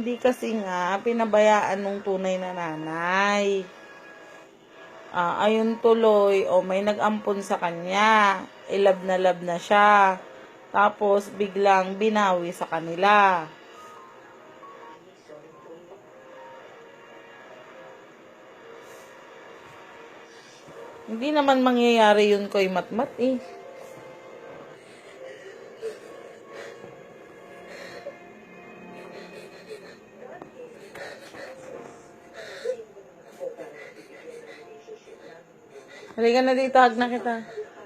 Hindi kasi nga, pinabayaan nung tunay na nanay. Ayun tuloy, may nag-ampon sa kanya. Love na siya. Tapos, biglang binawi sa kanila. Hindi naman mangyayari yun ko'y matmat eh. Halika na dito, hag na kita.